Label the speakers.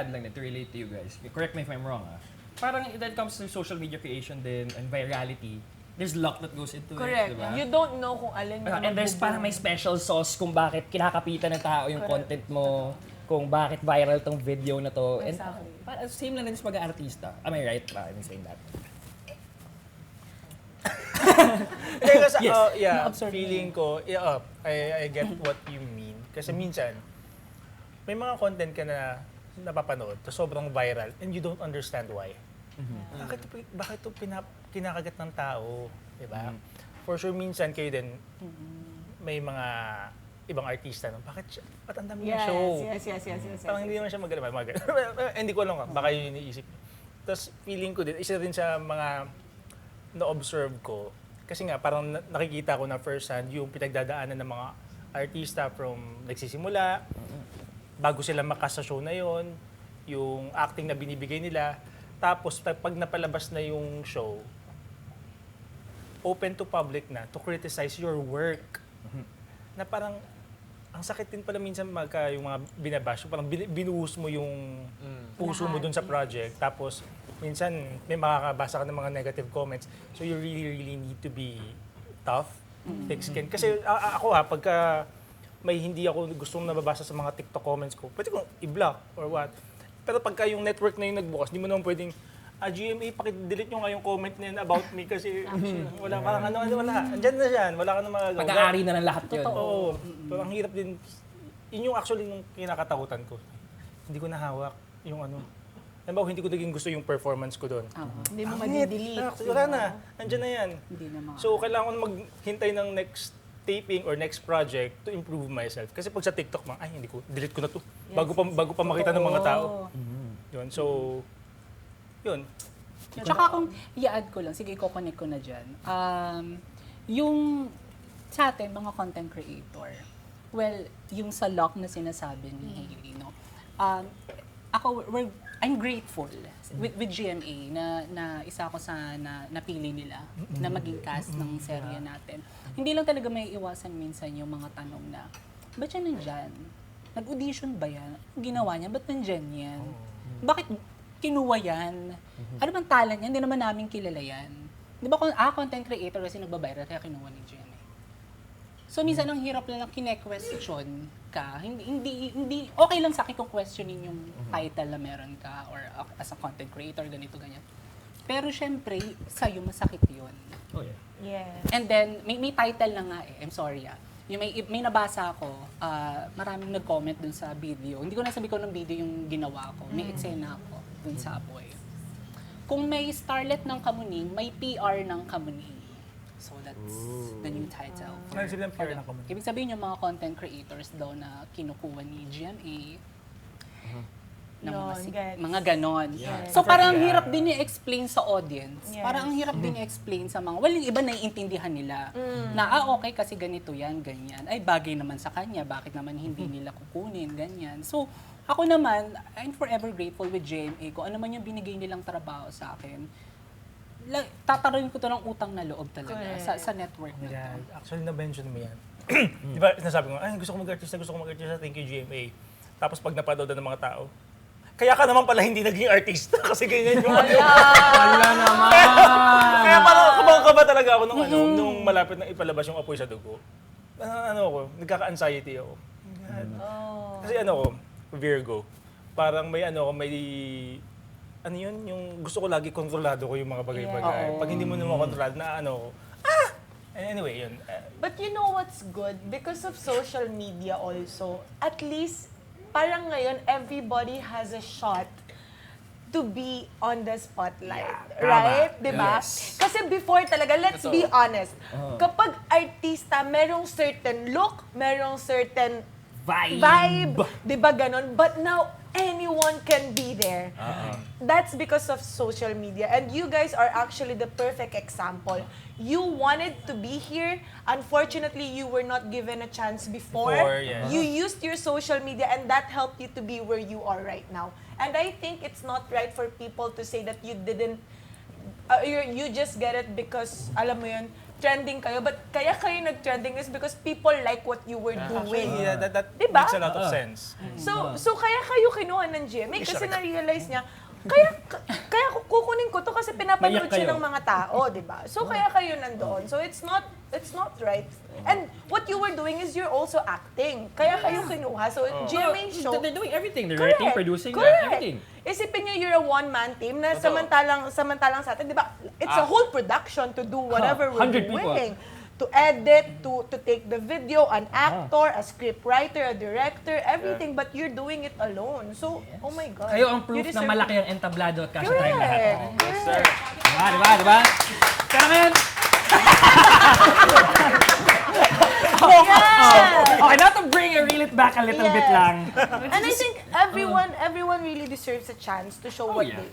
Speaker 1: add lang to relate to you guys. Correct me if I'm wrong, Parang when it comes to social media creation din and virality, there's luck that goes into
Speaker 2: Correct.
Speaker 1: it, diba?
Speaker 2: You don't know kung alin yung
Speaker 1: And there's parang may special sauce kung bakit kinakapitan ng tao yung content mo, kung bakit viral tong video na to.
Speaker 2: Exactly.
Speaker 1: And same lang din sa pag-aartista. Am I right ba in saying that?
Speaker 3: Kasi,
Speaker 1: Yes.
Speaker 3: feeling ko, I get what you mean. Kasi minsan, may mga content ka na napapanood, to sobrang viral, and you don't understand why. Bakit ito kinakagat ng tao? Diba? For sure, minsan kayo din, may mga ibang artista, no? Ba't ang dami ng show?
Speaker 2: Yes.
Speaker 3: Parang hindi naman siya maganda. Hindi ko alam baka yun yung iniisip. Tapos feeling ko din, isa rin sa mga na-observe ko, kasi nga parang nakikita ko na first hand yung pinagdadaanan ng mga artista from nagsisimula, bago sila makasa show na yon, yung acting na binibigay nila, tapos pag napalabas na yung show, open to public na to criticize your work. Na parang, ang sakit din pala minsan yung mga binabash, parang binuhos mo yung puso mo dun sa project, tapos minsan may makakabasa ka ng mga negative comments, so you really need to be tough, thick skin. Kasi ako pagka may hindi ako gustong nababasa sa mga TikTok comments ko, pwede kong i-block or what. Pero pagka yung network na yung nagbukas, hindi mo naman pwedeng, GMA, pakidelete nyo nga yung comment na yun about me kasi wala, parang wala. Andyan na yan, wala ka na magagawa.
Speaker 1: Pag-aari na ng lahat yun.
Speaker 3: Oo. Pero ang hirap din, yun yung actually yung kinakatakutan ko. Hindi ko nahawak yung Halimbawa, hindi ko naging gusto yung performance ko doon.
Speaker 2: Hindi mo madidelete.
Speaker 3: Wala na, andyan na yan.
Speaker 4: Hindi naman.
Speaker 3: So, kailangan ko na maghintay ng next taping or next project to improve myself. Kasi pag sa TikTok, hindi ko, delete ko na to. Bago pa makita ng mga tao. Yun, so, yun.
Speaker 4: Tsaka kung i-add ko lang, sige, i-connect ko na dyan. Yung sa atin, mga content creator, well, yung sa lock na sinasabi ni Hailey, no? I'm grateful with GMA na isa ako sa napili nila na maging cast ng serye natin. Hindi lang talaga may iwasan minsan yung mga tanong na, ba't siya nandyan? Nag-audition ba yan? Ang ginawa niya, ba't nandyan yan? Bakit kinuha yan? Ano bang talent niya? Hindi naman namin kilala yan. Di ba content creator kasi nagbabiral kaya kinuha ni GMA. So minsan ang hirap lang kine-question ka. Hindi okay lang sa akin kung questionin yung title na meron ka or as a content creator, ganito, ganyan. Pero syempre, sa'yo masakit yun.
Speaker 1: Oh, yeah.
Speaker 2: Yes.
Speaker 4: And then, may title na nga I'm sorry Yung may nabasa ako, maraming nag-comment dun sa video. Hindi ko nasabi ko ng video yung ginawa ko. May eksena ako dun sa Apoy. Kung may starlet ng Kamuning, may PR ng Kamuning. So that's the new title.
Speaker 3: Ano silang PR ng Kamuning?
Speaker 4: Ibig sabihin yung mga content creators daw na kinukuha ni GMA, ng mga ganon.
Speaker 1: Yeah.
Speaker 4: So parang ang hirap din i-explain sa audience.
Speaker 2: Yes.
Speaker 4: Parang ang hirap din i-explain sa mga, yung iba naiintindihan nila na okay kasi ganito yan, ganyan. Ay bagay naman sa kanya, bakit naman hindi nila kukunin, ganyan. So ako naman, I'm forever grateful with GMA ko. Ano man yung binigay nilang trabaho sa akin, tataroin ko to ng utang na loob talaga sa network na to.
Speaker 3: Yeah, actually na-mention mo yan. Di ba, nasabi ko, gusto ko mag-artista, thank you GMA. Tapos pag napanood ng mga tao, kaya ka naman pala hindi naging artista kasi ganyan yung
Speaker 1: Wala naman!
Speaker 3: Kaya parang kabang-kaba talaga ako nung malapit na ipalabas yung Apoy sa Dugo. Nagkaka-anxiety ako. Kasi Virgo. Parang may yung gusto ko lagi kontrolado ko yung mga bagay-bagay.
Speaker 4: Yeah.
Speaker 3: Pag hindi mo naman kontrolado na anyway, yun.
Speaker 2: But you know what's good? Because of social media also, at least, parang ngayon, everybody has a shot to be on the spotlight. Right? Diba?
Speaker 1: Yes.
Speaker 2: Kasi before talaga, let's be honest, kapag artista, merong certain look, merong certain vibe. Diba ganon? But now, anyone can be there. That's because of social media. And you guys are actually the perfect example. You wanted to be here. Unfortunately, you were not given a chance before.
Speaker 3: Yes.
Speaker 2: You used your social media and that helped you to be where you are right now. And I think it's not right for people to say that you didn't, you just get it because, alam mo yun, trending kayo, but kaya kayo nag-trending is because people like what you were doing.
Speaker 3: Yeah, that
Speaker 2: Diba?
Speaker 3: makes a lot of sense.
Speaker 2: So kaya kayo kinuha ng GMA kasi na-realize niya, kaya kukunin ko to kasi pinapanood
Speaker 1: Maiyak
Speaker 2: siya
Speaker 1: kayo.
Speaker 2: ng mga tao, di ba? So kaya kayo nandoon. So it's not right. And what you were doing is you're also acting. Kaya kayo kinuha. So GMA show.
Speaker 1: They're doing everything. They're
Speaker 2: Correct.
Speaker 1: writing, producing,
Speaker 2: Correct.
Speaker 1: everything.
Speaker 2: Isipin niyo, you're a one-man team na samantalang sa atin, di ba? It's a whole production to do whatever we're
Speaker 1: 100 people.
Speaker 2: doing. To edit, to take the video, an actor, a scriptwriter, a director, everything, but you're doing it alone. So, oh my God.
Speaker 1: Kayo ang
Speaker 2: You
Speaker 1: proof na
Speaker 2: deserve
Speaker 1: malaki
Speaker 2: to-
Speaker 1: ang entablado at kasya tayong lahat.
Speaker 2: Correct.
Speaker 5: Yes, sir.
Speaker 1: Diba? Pero ngayon,
Speaker 2: Yeah.
Speaker 1: okay, now to reel it back a little bit
Speaker 2: Yes.
Speaker 1: lang.
Speaker 2: And I think everyone really deserves a chance to show what
Speaker 1: yeah.
Speaker 2: they